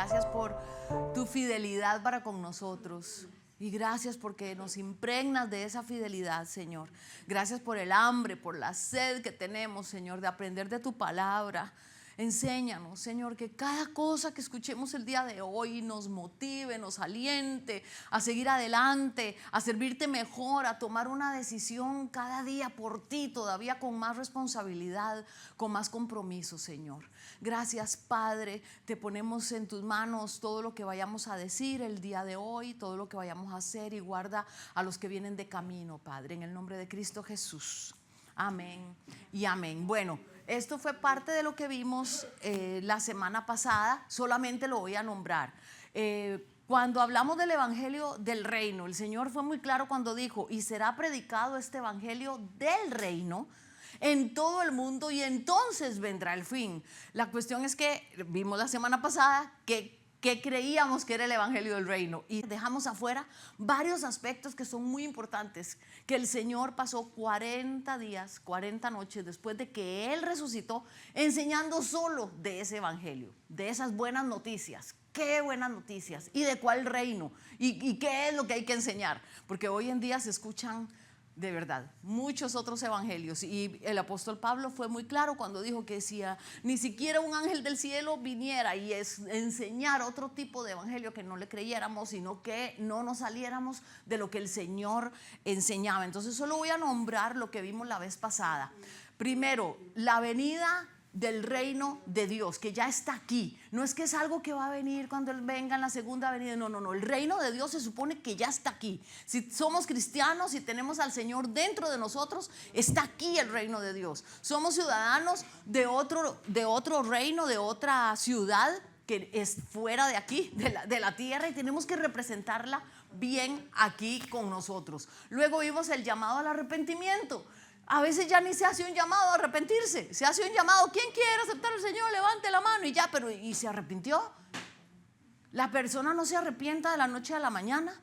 Gracias por tu fidelidad para con nosotros. Y gracias porque nos impregnas de esa fidelidad, Señor. Gracias por el hambre, por la sed que tenemos, Señor, de aprender de tu palabra. Enséñanos, Señor, que cada cosa que escuchemos el día de hoy nos motive, nos aliente a seguir adelante, a servirte mejor, a tomar una decisión cada día por ti, todavía con más responsabilidad, con más compromiso, Señor. Gracias, Padre, te ponemos en tus manos todo lo que vayamos a decir el día de hoy, todo lo que vayamos a hacer, y guarda a los que vienen de camino, Padre, en el nombre de Cristo Jesús. Amén y amén. Bueno, esto fue parte de lo que vimos la semana pasada, solamente lo voy a nombrar. Cuando hablamos del evangelio del reino, el Señor fue muy claro cuando dijo: y será predicado este evangelio del reino en todo el mundo y entonces vendrá el fin. La cuestión es que vimos la semana pasada que creíamos que era el evangelio del reino y dejamos afuera varios aspectos que son muy importantes, que el Señor pasó 40 días, 40 noches después de que Él resucitó, enseñando solo de ese evangelio, de esas buenas noticias. Qué buenas noticias, y de cuál reino, y qué es lo que hay que enseñar, porque hoy en día se escuchan de verdad muchos otros evangelios, y el apóstol Pablo fue muy claro cuando dijo que si ni siquiera un ángel del cielo viniera y enseñar otro tipo de evangelio, que no le creyéramos, sino que no nos saliéramos de lo que el Señor enseñaba. Entonces solo voy a nombrar lo que vimos la vez pasada. Primero, la venida del reino de Dios, que ya está aquí. No es que es algo que va a venir cuando Él venga en la segunda venida. No. El reino de Dios se supone que ya está aquí. Si somos cristianos, si tenemos al Señor dentro de nosotros, está aquí el reino de Dios. Somos ciudadanos de otro reino, de otra ciudad que es fuera de aquí, de la tierra, y tenemos que representarla bien aquí con nosotros. Luego vimos el llamado al arrepentimiento. A veces ya ni se hace un llamado a arrepentirse, se hace un llamado: ¿quién quiere aceptar al Señor? Levante la mano, y ya. Pero ¿y se arrepintió? La persona no se arrepienta de la noche a la mañana.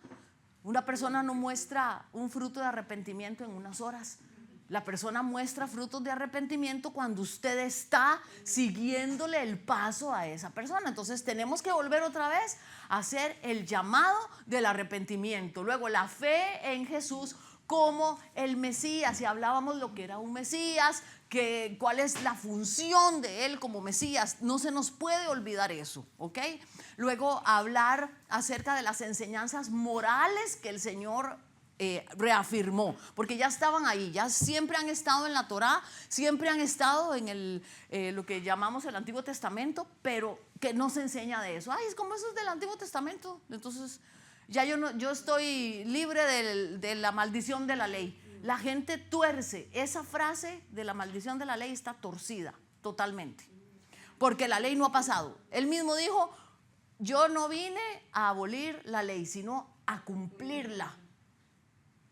Una persona no muestra un fruto de arrepentimiento en unas horas. La persona muestra frutos de arrepentimiento cuando usted está siguiéndole el paso a esa persona. Entonces tenemos que volver otra vez a hacer el llamado del arrepentimiento. Luego, la fe en Jesús como el Mesías, y hablábamos lo que era un Mesías, cuál es la función de Él como Mesías. No se nos puede olvidar eso, ¿ok? Luego, hablar acerca de las enseñanzas morales que el Señor reafirmó, porque ya estaban ahí, ya siempre han estado en la Torá, siempre han estado en lo que llamamos el Antiguo Testamento, pero que no se enseña de eso. Ay, es como eso es del Antiguo Testamento, entonces ya yo estoy libre de la maldición de la ley. La gente tuerce esa frase de la maldición de la ley, está torcida totalmente, porque la ley no ha pasado. Él mismo dijo: yo no vine a abolir la ley, sino a cumplirla.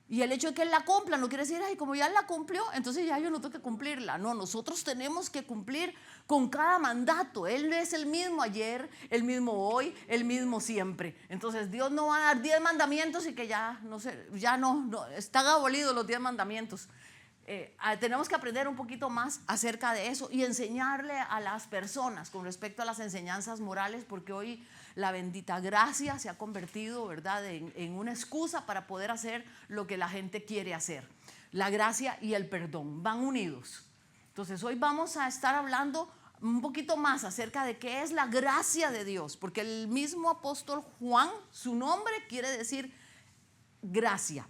Y el hecho de que Él la cumpla no quiere decir: ay, como ya Él la cumplió, entonces ya yo no tengo que cumplirla. No, nosotros tenemos que cumplir con cada mandato. Él es el mismo ayer, el mismo hoy, el mismo siempre. Entonces Dios no va a dar 10 mandamientos y que ya no sé, ya no están abolidos los 10 mandamientos. Tenemos que aprender un poquito más acerca de eso y enseñarle a las personas con respecto a las enseñanzas morales, porque hoy la bendita gracia se ha convertido, ¿verdad?, en una excusa para poder hacer lo que la gente quiere hacer. La gracia y el perdón van unidos. Entonces hoy vamos a estar hablando un poquito más acerca de qué es la gracia de Dios, porque el mismo apóstol Juan, su nombre quiere decir gracia,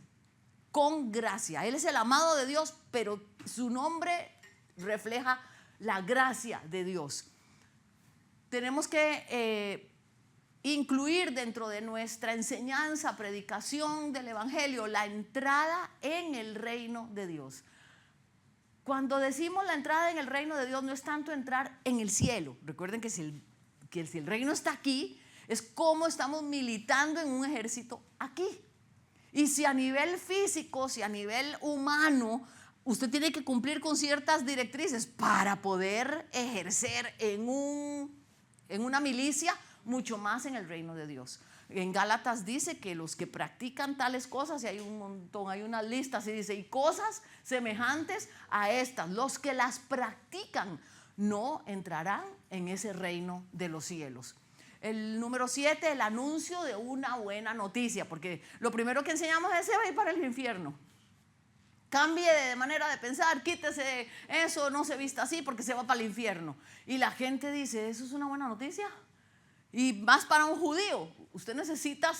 con gracia. Él es el amado de Dios, pero su nombre refleja la gracia de Dios. Tenemos que incluir dentro de nuestra enseñanza, predicación del evangelio, la entrada en el reino de Dios. Cuando decimos la entrada en el reino de Dios, no es tanto entrar en el cielo. Recuerden que si el reino está aquí, es como estamos militando en un ejército aquí. Y si a nivel físico, si a nivel humano, usted tiene que cumplir con ciertas directrices para poder ejercer en una milicia, mucho más en el reino de Dios. En Gálatas dice que los que practican tales cosas, y hay un montón, hay unas listas, y dice: y cosas semejantes a estas, los que las practican no entrarán en ese reino de los cielos. El número 7, el anuncio de una buena noticia, porque lo primero que enseñamos es: se va a ir para el infierno. Cambie de manera de pensar, quítese eso, no se vista así porque se va para el infierno. Y la gente dice: ¿eso es una buena noticia? Y más para un judío. Usted necesita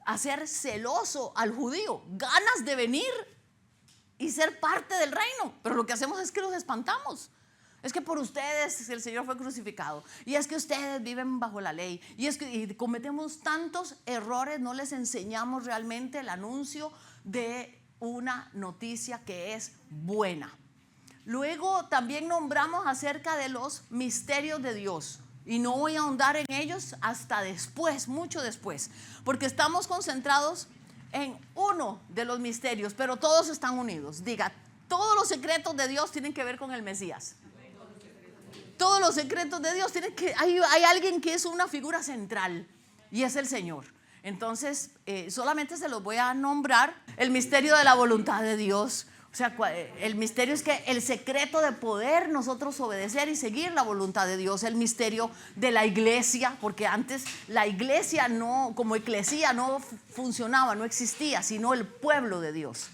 hacer celoso al judío, ganas de venir y ser parte del reino. Pero lo que hacemos es que los espantamos. Es que por ustedes el Señor fue crucificado, y es que ustedes viven bajo la ley, y cometemos tantos errores, no les enseñamos realmente el anuncio de una noticia que es buena. Luego también nombramos acerca de los misterios de Dios, y no voy a ahondar en ellos hasta después, mucho después, porque estamos concentrados en uno de los misterios, pero todos están unidos. Diga: todos los secretos de Dios tienen que ver con el Mesías. Todos los secretos de Dios tienen que, hay alguien que es una figura central, y es el Señor. Entonces solamente se los voy a nombrar. El misterio de la voluntad de Dios. O sea, el misterio es que el secreto de poder nosotros obedecer y seguir la voluntad de Dios. El misterio de la iglesia, porque antes la iglesia no, como eclesía, no funcionaba, no existía, sino el pueblo de Dios.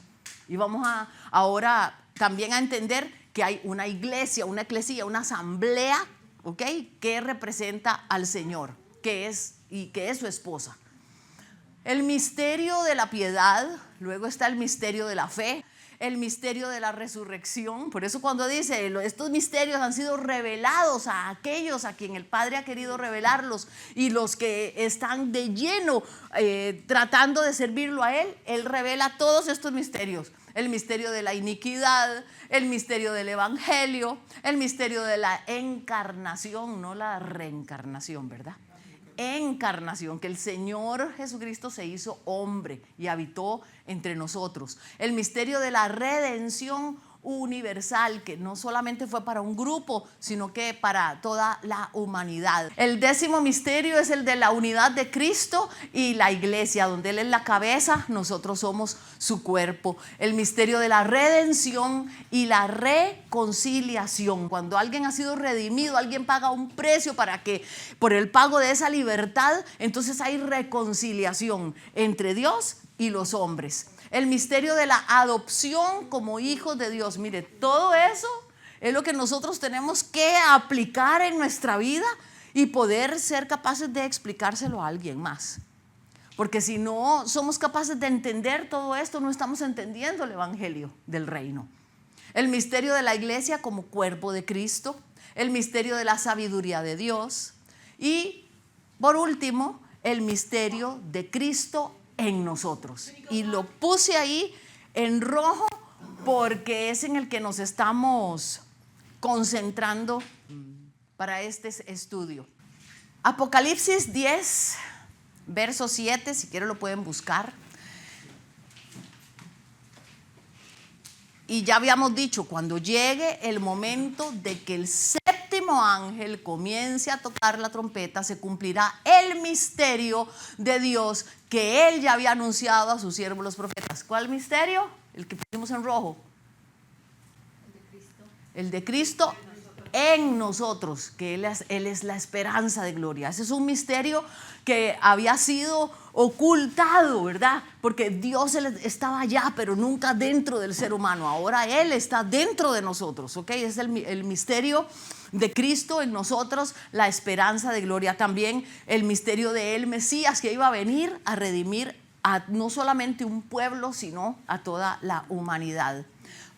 Y vamos ahora también a entender que hay una iglesia, una eclesía, una asamblea, ¿ok?, que representa al Señor, que es su esposa. El misterio de la piedad. Luego está el misterio de la fe, el misterio de la resurrección. Por eso cuando dice: estos misterios han sido revelados a aquellos a quien el Padre ha querido revelarlos, y los que están de lleno tratando de servirlo a Él, Él revela todos estos misterios. El misterio de la iniquidad, el misterio del evangelio, el misterio de la encarnación, no la reencarnación, ¿verdad? Encarnación, que el Señor Jesucristo se hizo hombre y habitó entre nosotros. El misterio de la redención universal, que no solamente fue para un grupo, sino que para toda la humanidad. El 10º misterio es el de la unidad de Cristo y la iglesia, donde Él es la cabeza, nosotros somos su cuerpo. El misterio de la redención y la reconciliación. Cuando alguien ha sido redimido, alguien paga un precio para que, por el pago de esa libertad, entonces hay reconciliación entre Dios y los hombres. El misterio de la adopción como hijos de Dios. Mire, todo eso es lo que nosotros tenemos que aplicar en nuestra vida y poder ser capaces de explicárselo a alguien más. Porque si no somos capaces de entender todo esto, no estamos entendiendo el evangelio del reino. El misterio de la iglesia como cuerpo de Cristo. El misterio de la sabiduría de Dios. Y por último, el misterio de Cristo en nosotros. Y lo puse ahí en rojo porque es en el que nos estamos concentrando para este estudio. Apocalipsis 10, verso 7, si quieren lo pueden buscar. Y ya habíamos dicho, cuando llegue el momento de que el séptimo ángel comience a tocar la trompeta, se cumplirá el misterio de Dios que Él ya había anunciado a sus siervos los profetas. ¿Cuál misterio? El que pusimos en rojo. El de Cristo en nosotros, que Él es la esperanza de gloria. Ese es un misterio que había sido ocultado, ¿verdad? Porque Dios estaba allá, pero nunca dentro del ser humano. Ahora Él está dentro de nosotros, ¿ok? Es el misterio de Cristo en nosotros, la esperanza de gloria. También el misterio de el Mesías, que iba a venir a redimir a no solamente un pueblo, sino a toda la humanidad.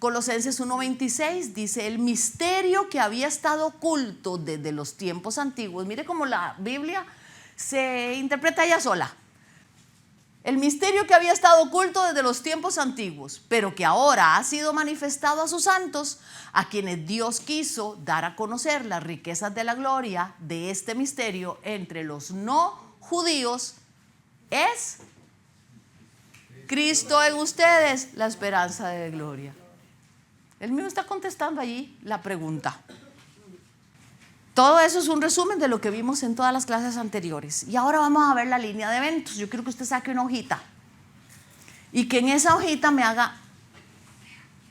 Colosenses 1:26 dice: el misterio que había estado oculto desde los tiempos antiguos. Mire cómo la Biblia se interpreta ella sola. El misterio que había estado oculto desde los tiempos antiguos, pero que ahora ha sido manifestado a sus santos, a quienes Dios quiso dar a conocer las riquezas de la gloria de este misterio entre los no judíos, es Cristo en ustedes, la esperanza de gloria. Él mismo está contestando allí la pregunta. Todo eso es un resumen de lo que vimos en todas las clases anteriores. Y ahora vamos a ver la línea de eventos. Yo quiero que usted saque una hojita y que en esa hojita me haga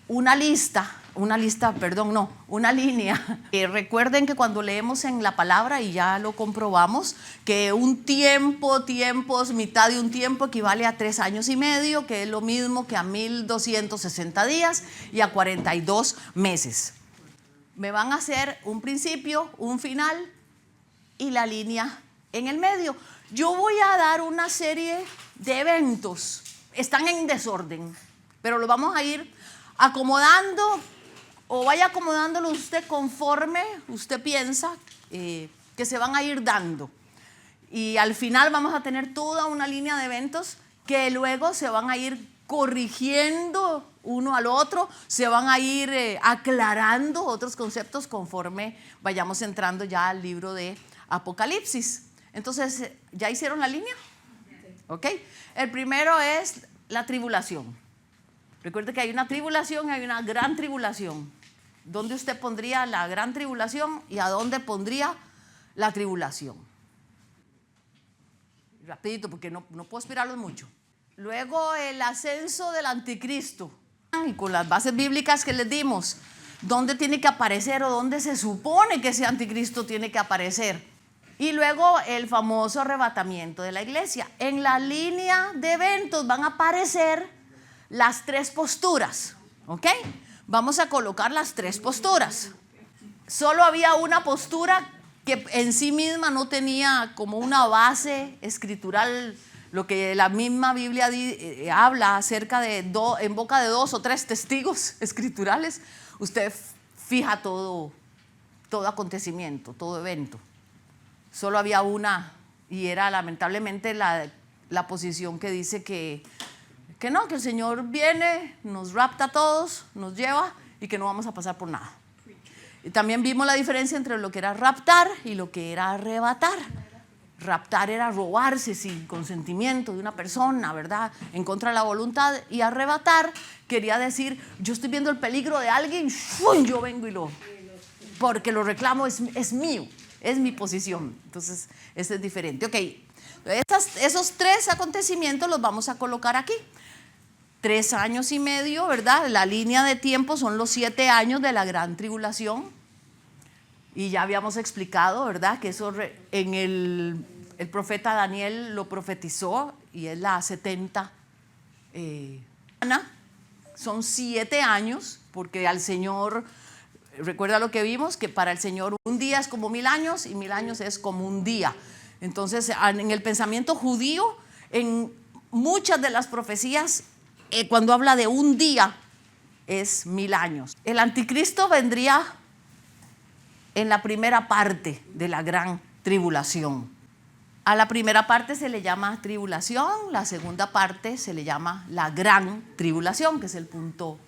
una lista una lista, perdón, no, una línea. Recuerden que cuando leemos en la palabra, y ya lo comprobamos, que un tiempo, tiempos, mitad de un tiempo equivale a 3 años y medio, que es lo mismo que a 1260 días y a 42 meses. Me van a hacer un principio, un final y la línea en el medio. Yo voy a dar una serie de eventos, están en desorden, pero los vamos a ir acomodando, o vaya acomodándolo usted conforme usted piensa que se van a ir dando. Y al final vamos a tener toda una línea de eventos que luego se van a ir corrigiendo uno al otro, se van a ir aclarando otros conceptos conforme vayamos entrando ya al libro de Apocalipsis. Entonces, ¿ya hicieron la línea? ¿Ok? El primero es la tribulación. Recuerde que hay una tribulación y hay una gran tribulación. ¿Dónde usted pondría la gran tribulación y a dónde pondría la tribulación? Rapidito, porque no puedo esperarlos mucho. Luego el ascenso del anticristo. Y con las bases bíblicas que les dimos, ¿dónde tiene que aparecer o dónde se supone que ese anticristo tiene que aparecer? Y luego el famoso arrebatamiento de la iglesia. En la línea de eventos van a aparecer las 3 posturas, ¿ok? Vamos a colocar las 3 posturas. Solo había una postura que en sí misma no tenía como una base escritural, lo que la misma Biblia habla acerca de en boca de 2 o 3 testigos escriturales, usted fija todo acontecimiento, todo evento. Solo había una, y era lamentablemente la posición que dice que no, que el Señor viene, nos rapta a todos, nos lleva y que no vamos a pasar por nada. Y también vimos la diferencia entre lo que era raptar y lo que era arrebatar. Raptar era robarse sin consentimiento de una persona, ¿verdad? En contra de la voluntad. Y arrebatar quería decir, yo estoy viendo el peligro de alguien, ¡fum!, yo vengo porque lo reclamo, es mío, es mi posición. Entonces, eso es diferente. Ok, esos 3 acontecimientos los vamos a colocar aquí. 3 años y medio, ¿verdad? La línea de tiempo son los 7 años de la gran tribulación. Y ya habíamos explicado, ¿verdad? Que eso en el profeta Daniel lo profetizó y es la 70. Son 7 años, porque al Señor, recuerda lo que vimos, que para el Señor un día es como 1000 años y 1000 años es como un día. Entonces, en el pensamiento judío, en muchas de las profecías, cuando habla de un día, es 1000 años. El anticristo vendría en la primera parte de la gran tribulación. A la primera parte se le llama tribulación, la segunda parte se le llama la gran tribulación, que es el punto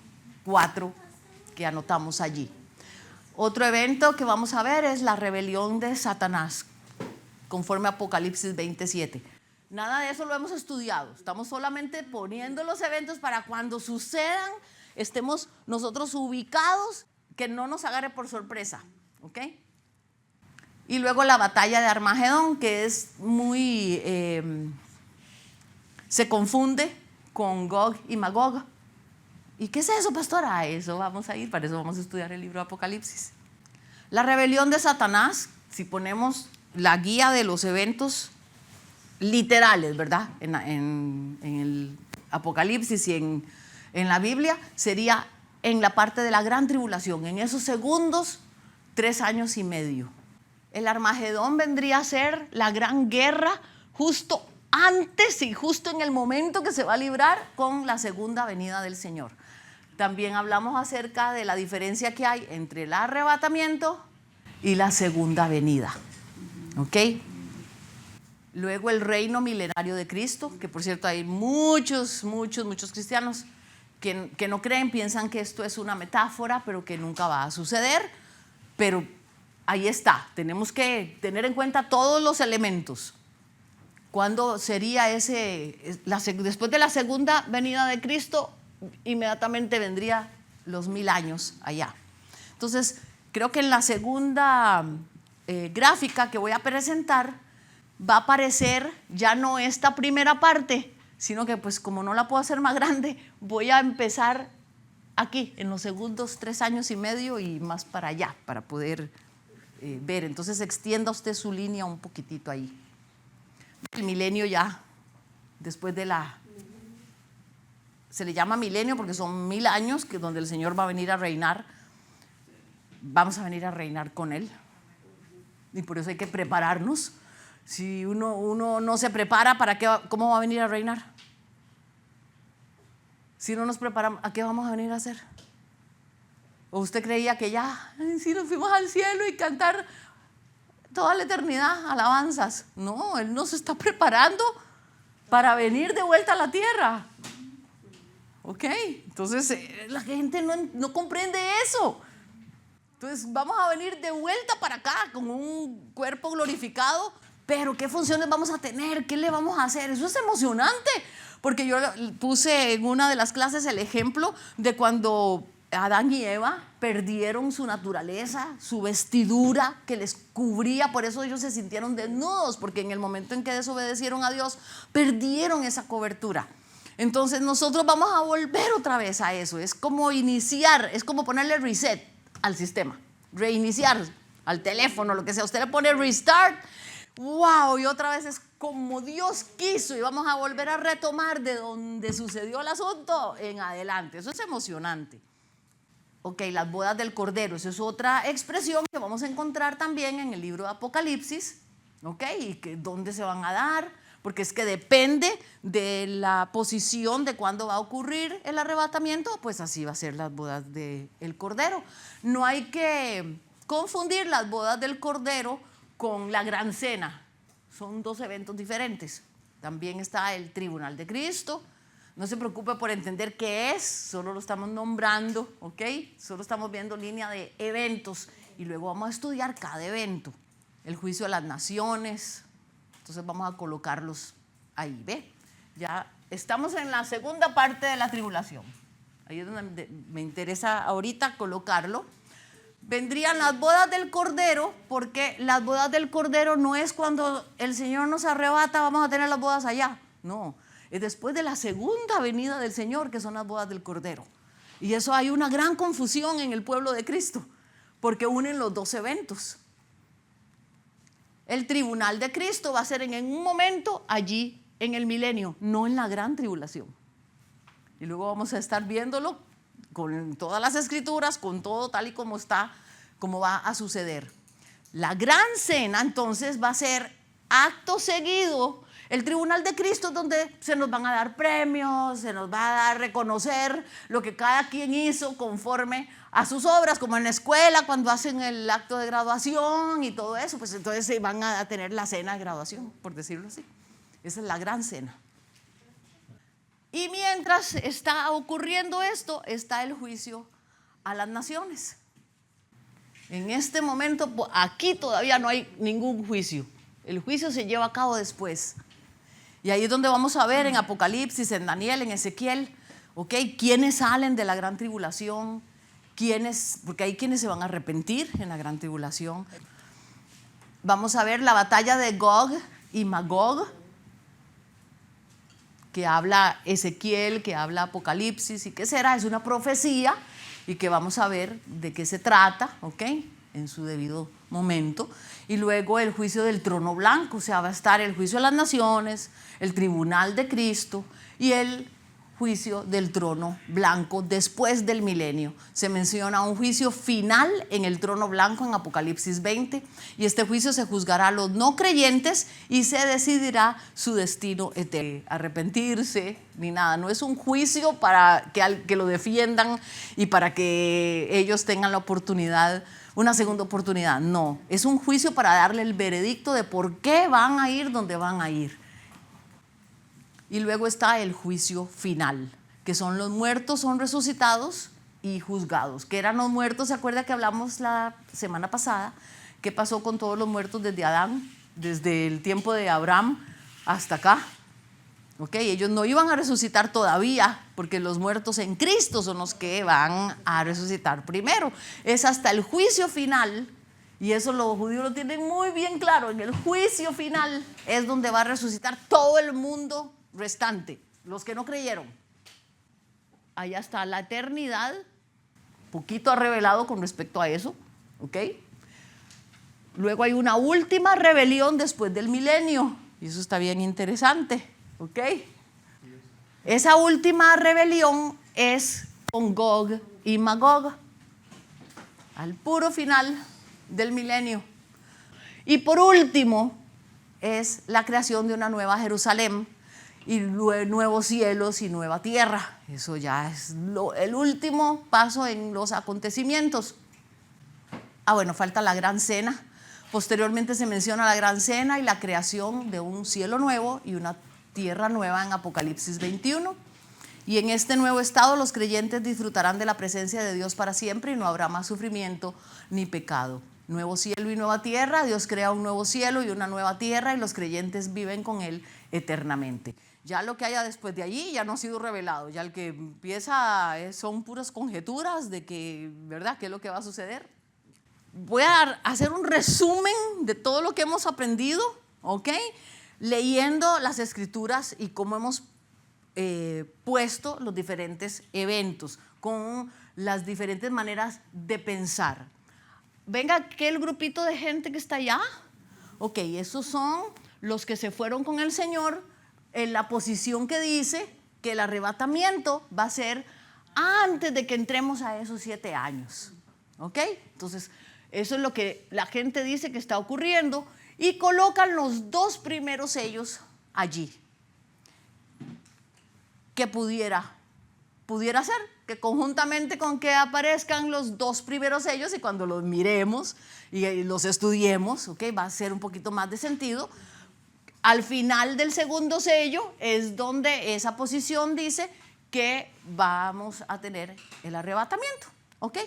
4 que anotamos allí. Otro evento que vamos a ver es la rebelión de Satanás, conforme a Apocalipsis 27. Nada de eso lo hemos estudiado, estamos solamente poniendo los eventos para cuando sucedan, estemos nosotros ubicados, que no nos agarre por sorpresa. ¿Ok? Y luego la batalla de Armagedón, que es muy, se confunde con Gog y Magog. ¿Y qué es eso, pastora? A eso vamos a ir, para eso vamos a estudiar el libro de Apocalipsis. La rebelión de Satanás, si ponemos la guía de los eventos literales, ¿verdad? En el Apocalipsis y en la Biblia, sería en la parte de la gran tribulación, en esos segundos, 3 años y medio. El Armagedón vendría a ser la gran guerra justo antes y justo en el momento que se va a librar con la segunda venida del Señor. También hablamos acerca de la diferencia que hay entre el arrebatamiento y la segunda venida. ¿Ok? Luego el reino milenario de Cristo, que por cierto hay muchos cristianos que no creen, piensan que esto es una metáfora, pero que nunca va a suceder. Pero ahí está, tenemos que tener en cuenta todos los elementos. ¿Cuándo sería después de la segunda venida de Cristo? Inmediatamente vendría los 1000 años allá. Entonces, creo que en la segunda gráfica que voy a presentar va a aparecer ya no esta primera parte, sino que pues como no la puedo hacer más grande, voy a empezar aquí, en los segundos 3 años y medio y más para allá, para poder ver. Entonces extienda usted su línea un poquitito ahí. El milenio ya, después de se le llama milenio porque son 1000 años que donde el Señor va a venir a reinar. Vamos a venir a reinar con Él. Y por eso hay que prepararnos. Si uno no se prepara, ¿cómo va a venir a reinar? Si no nos preparamos, ¿a qué vamos a venir a hacer? ¿O usted creía que ya, si nos fuimos al cielo y cantar toda la eternidad alabanzas? No, Él nos está preparando para venir de vuelta a la tierra. ¿Ok? Entonces la gente no comprende eso. Entonces vamos a venir de vuelta para acá con un cuerpo glorificado, pero ¿qué funciones vamos a tener? ¿Qué le vamos a hacer? Eso es emocionante, porque yo puse en una de las clases el ejemplo de cuando Adán y Eva perdieron su naturaleza, su vestidura que les cubría, por eso ellos se sintieron desnudos, porque en el momento en que desobedecieron a Dios, perdieron esa cobertura. Entonces nosotros vamos a volver otra vez a eso, es como iniciar, es como ponerle reset al sistema, reiniciar al teléfono, lo que sea, usted le pone restart, wow, y otra vez es como Dios quiso y vamos a volver a retomar de donde sucedió el asunto en adelante. Eso es emocionante. Ok, las bodas del Cordero, esa es otra expresión que vamos a encontrar también en el libro de Apocalipsis, ok, y que dónde se van a dar, porque es que depende de la posición de cuándo va a ocurrir el arrebatamiento, pues así va a ser las bodas del Cordero. No hay que confundir las bodas del Cordero con la Gran Cena, son 2 eventos diferentes. También está el Tribunal de Cristo. No se preocupe por entender qué es, solo lo estamos nombrando, ¿ok? Solo estamos viendo línea de eventos y luego vamos a estudiar cada evento. El juicio de las naciones, entonces vamos a colocarlos ahí, ¿ve? Ya estamos en la segunda parte de la tribulación. Ahí es donde me interesa ahorita colocarlo. Vendrían las bodas del Cordero, porque las bodas del Cordero no es cuando el Señor nos arrebata, vamos a tener las bodas allá, no. Es después de la segunda venida del Señor que son las bodas del Cordero. Y eso hay una gran confusión en el pueblo de Cristo, porque unen los 2 eventos. El tribunal de Cristo va a ser en un momento allí en el milenio, no en la gran tribulación. Y luego vamos a estar viéndolo con todas las escrituras, con todo tal y como está, como va a suceder. La gran cena entonces va a ser acto seguido. El tribunal de Cristo es donde se nos van a dar premios, se nos va a dar reconocer lo que cada quien hizo conforme a sus obras, como en la escuela cuando hacen el acto de graduación y todo eso, pues entonces se van a tener la cena de graduación, por decirlo así. Esa es la gran cena. Y mientras está ocurriendo esto, está el juicio a las naciones. En este momento, aquí todavía no hay ningún juicio. El juicio se lleva a cabo después. Y ahí es donde vamos a ver en Apocalipsis, en Daniel, en Ezequiel, ¿okay? ¿Quiénes salen de la gran tribulación? ¿Quiénes? Porque hay quienes se van a arrepentir en la gran tribulación. Vamos a ver la batalla de Gog y Magog, que habla Ezequiel, que habla Apocalipsis, y qué será, es una profecía, y que vamos a ver de qué se trata, ¿ok? En su debido momento. Y luego el juicio del trono blanco, o sea, va a estar el juicio de las naciones, el tribunal de Cristo y el juicio del trono blanco después del milenio. Se menciona un juicio final en el trono blanco en Apocalipsis 20, y este juicio se juzgará a los no creyentes y se decidirá su destino eterno. Arrepentirse ni nada, no es un juicio para que lo defiendan y para que ellos tengan la oportunidad, una segunda oportunidad, no, es un juicio para darle el veredicto de por qué van a ir donde van a ir. Y luego está el juicio final, que son los muertos, son resucitados y juzgados. ¿Qué eran los muertos? ¿Se acuerda que hablamos la semana pasada? ¿Qué pasó con todos los muertos desde Adán, desde el tiempo de Abraham hasta acá? Okay, ellos no iban a resucitar todavía, porque los muertos en Cristo son los que van a resucitar primero. Es hasta el juicio final, y eso los judíos lo tienen muy bien claro. En el juicio final es donde va a resucitar todo el mundo restante, los que no creyeron. allá está la eternidad, poquito ha revelado con respecto a eso, ¿ok? Luego hay una última rebelión después del milenio, y eso está bien interesante, ¿ok? Esa última rebelión es con Gog y Magog, al puro final del milenio. Y por último es la creación de una nueva Jerusalén y nuevos cielos y nueva tierra. Eso ya es el último paso en los acontecimientos. Bueno, falta la gran cena. Posteriormente se menciona la gran cena y la creación de un cielo nuevo y una tierra nueva en Apocalipsis 21. Y en este nuevo estado los creyentes disfrutarán de la presencia de Dios para siempre y no habrá más sufrimiento ni pecado. Nuevo cielo y nueva tierra, Dios crea un nuevo cielo y una nueva tierra y los creyentes viven con Él eternamente. Ya lo que haya después de allí ya no ha sido revelado, ya el que empieza son puras conjeturas de que, ¿verdad?, qué es lo que va a suceder. Voy a hacer un resumen de todo lo que hemos aprendido, ¿ok? Leyendo las escrituras y cómo hemos puesto los diferentes eventos con las diferentes maneras de pensar. Venga aquel grupito de gente que está allá. Ok, esos son los que se fueron con el Señor en la posición que dice que el arrebatamiento va a ser antes de que entremos a esos 7 años. Ok, entonces eso es lo que la gente dice que está ocurriendo y colocan los 2 primeros sellos allí. Que pudiera ser que conjuntamente con que aparezcan los 2 primeros sellos y cuando los miremos y los estudiemos, ¿okay?, va a ser un poquito más de sentido. Al final del segundo sello es donde esa posición dice que vamos a tener el arrebatamiento, ¿ok?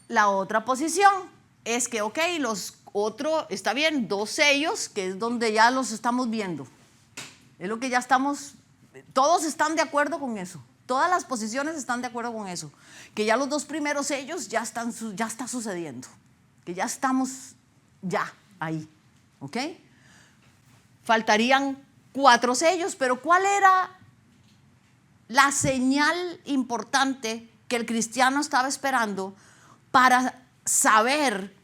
La otra posición es que, ok, está bien, 2 sellos, que es donde ya los estamos viendo. Es lo que ya estamos, todos están de acuerdo con eso. Todas las posiciones están de acuerdo con eso. Que ya los 2 primeros sellos ya está sucediendo. Que ya estamos ahí, ¿ok? Faltarían 4 sellos, pero ¿cuál era la señal importante que el cristiano estaba esperando para saber,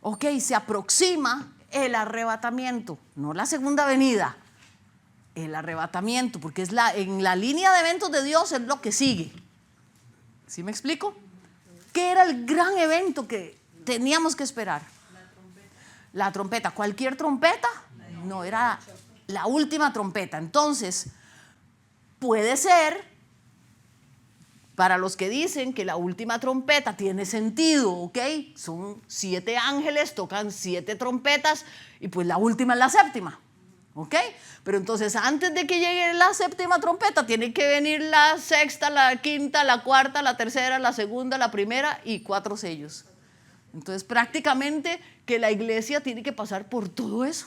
ok, se aproxima el arrebatamiento? No la segunda venida, el arrebatamiento, porque es en la línea de eventos de Dios es lo que sigue. ¿Sí me explico? ¿Qué era el gran evento que teníamos que esperar? La trompeta. ¿Cualquier trompeta? No, era la última trompeta. Entonces, puede ser, para los que dicen que la última trompeta tiene sentido, ¿ok? Son 7 ángeles, tocan 7 trompetas y pues la última es la séptima, ¿ok? Pero entonces antes de que llegue la séptima trompeta tiene que venir la sexta, la quinta, la cuarta, la tercera, la segunda, la primera y 4 sellos. Entonces prácticamente que la iglesia tiene que pasar por todo eso,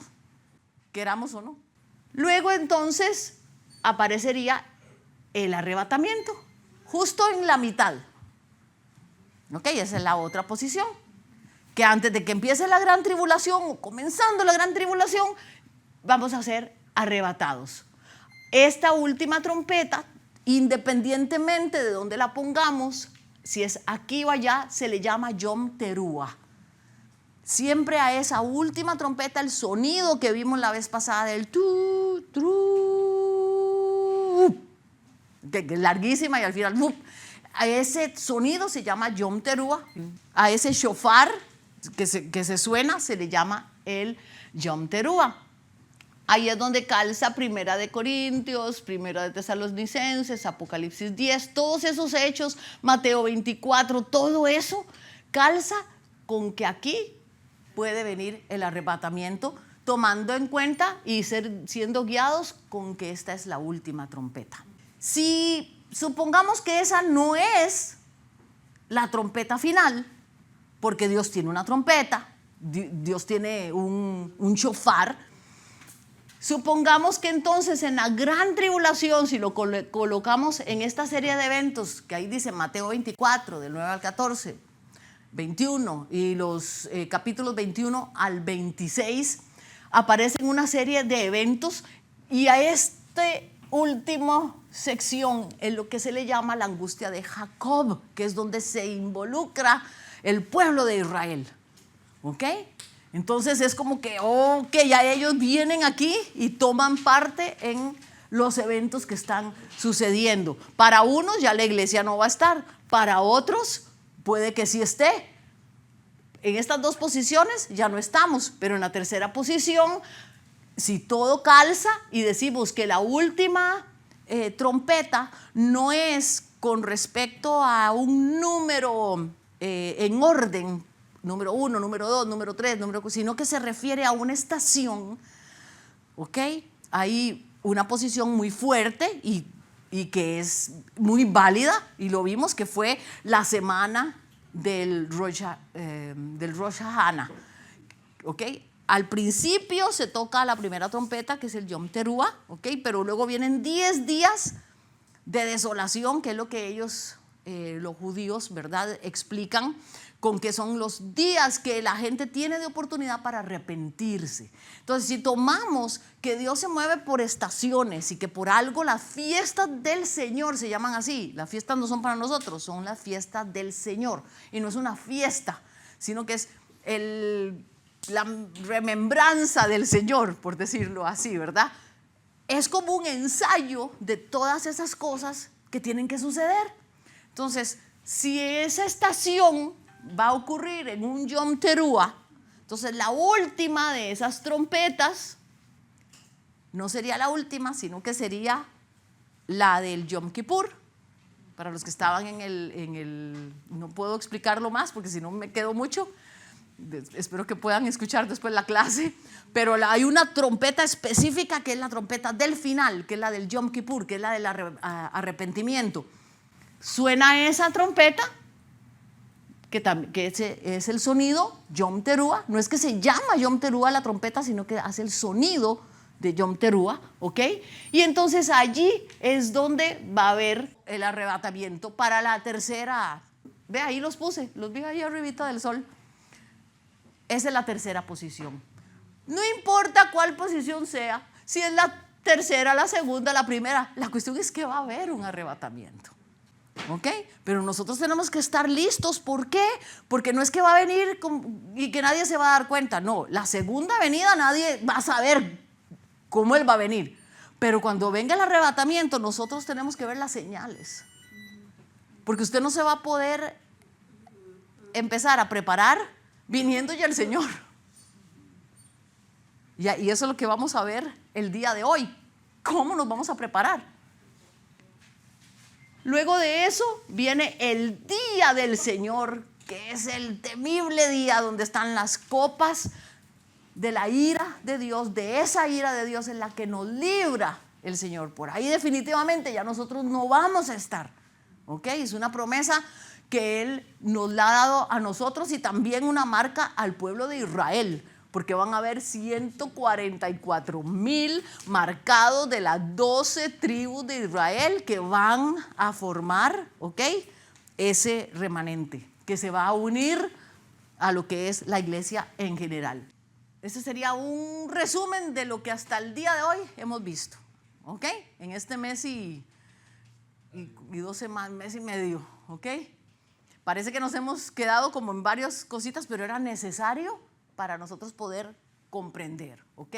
queramos o no. Luego entonces aparecería el arrebatamiento, justo en la mitad. Ok, esa es la otra posición. Que antes de que empiece la gran tribulación o comenzando la gran tribulación, vamos a ser arrebatados. Esta última trompeta, independientemente de dónde la pongamos, si es aquí o allá, se le llama Yom Teruah. Siempre a esa última trompeta, el sonido que vimos la vez pasada del tu, tru, que es larguísima y al final, a ese sonido se llama Yom Teruah. A ese shofar que se suena se le llama el Yom Teruah. Ahí es donde calza 1 de Corintios, 1 de Tesalonicenses, Apocalipsis 10, todos esos hechos, Mateo 24, todo eso calza con que aquí puede venir el arrebatamiento, tomando en cuenta y siendo guiados con que esta es la última trompeta. Si supongamos que esa no es la trompeta final, porque Dios tiene una trompeta, Dios tiene un shofar. Supongamos que entonces en la gran tribulación, si lo colocamos en esta serie de eventos, que ahí dice Mateo 24, del 9 al 14, 21 y los capítulos 21 al 26, aparecen una serie de eventos y a este último sección es lo que se le llama la angustia de Jacob, que es donde se involucra el pueblo de Israel. ¿Ok? Entonces es como que, ya ellos vienen aquí y toman parte en los eventos que están sucediendo. Para unos ya la iglesia no va a estar, para otros puede que sí esté. En estas dos posiciones ya no estamos, pero en la tercera posición, si todo calza y decimos que la última trompeta no es con respecto a un número en orden, número 1, número 2, número 3, sino que se refiere a una estación, ¿ok? Hay una posición muy fuerte y que es muy válida, y lo vimos que fue la semana del Rosh Hashanah, ¿ok? Al principio se toca la primera trompeta, que es el Yom Teruah, ¿ok? Pero luego vienen 10 días de desolación, que es lo que ellos, los judíos, ¿verdad?, explican con que son los días que la gente tiene de oportunidad para arrepentirse. Entonces, si tomamos que Dios se mueve por estaciones y que por algo las fiestas del Señor se llaman así, las fiestas no son para nosotros, son las fiestas del Señor. Y no es una fiesta, sino que es la remembranza del Señor, por decirlo así, ¿verdad? Es como un ensayo de todas esas cosas que tienen que suceder. Entonces, si esa estación va a ocurrir en un Yom Teruah, entonces la última de esas trompetas no sería la última, sino que sería la del Yom Kippur. Para los que estaban en el no puedo explicarlo más porque si no me quedo mucho. Espero que puedan escuchar después la clase, pero hay una trompeta específica que es la trompeta del final, que es la del Yom Kippur, que es la del arrepentimiento. Suena esa trompeta, que ese es el sonido Yom Teruah. No es que se llama Yom Teruah la trompeta, sino que hace el sonido de Yom Teruah, ¿ok? Y entonces allí es donde va a haber el arrebatamiento para la tercera. Ve, ahí los puse, los vi ahí arribita del sol. Esa es la tercera posición. No importa cuál posición sea, si es la tercera, la segunda, la primera, la cuestión es que va a haber un arrebatamiento. ¿Ok? Pero nosotros tenemos que estar listos. ¿Por qué? Porque no es que va a venir y que nadie se va a dar cuenta. No, la segunda venida nadie va a saber cómo Él va a venir. Pero cuando venga el arrebatamiento, nosotros tenemos que ver las señales. Porque usted no se va a poder empezar a preparar viniendo ya el Señor. Y eso es lo que vamos a ver el día de hoy. ¿Cómo nos vamos a preparar? Luego de eso viene el día del Señor, que es el temible día donde están las copas de la ira de Dios, de esa ira de Dios en la que nos libra el Señor. Por ahí definitivamente ya nosotros no vamos a estar. ¿Ok? Es una promesa que Él nos la ha dado a nosotros y también una marca al pueblo de Israel, porque van a haber 144,000 marcados de las 12 tribus de Israel que van a formar, ¿ok?, ese remanente que se va a unir a lo que es la iglesia en general. Ese sería un resumen de lo que hasta el día de hoy hemos visto, ¿ok?, en este mes y 2 semanas, mes y medio, ¿ok? Parece que nos hemos quedado como en varias cositas, pero era necesario para nosotros poder comprender, ¿ok?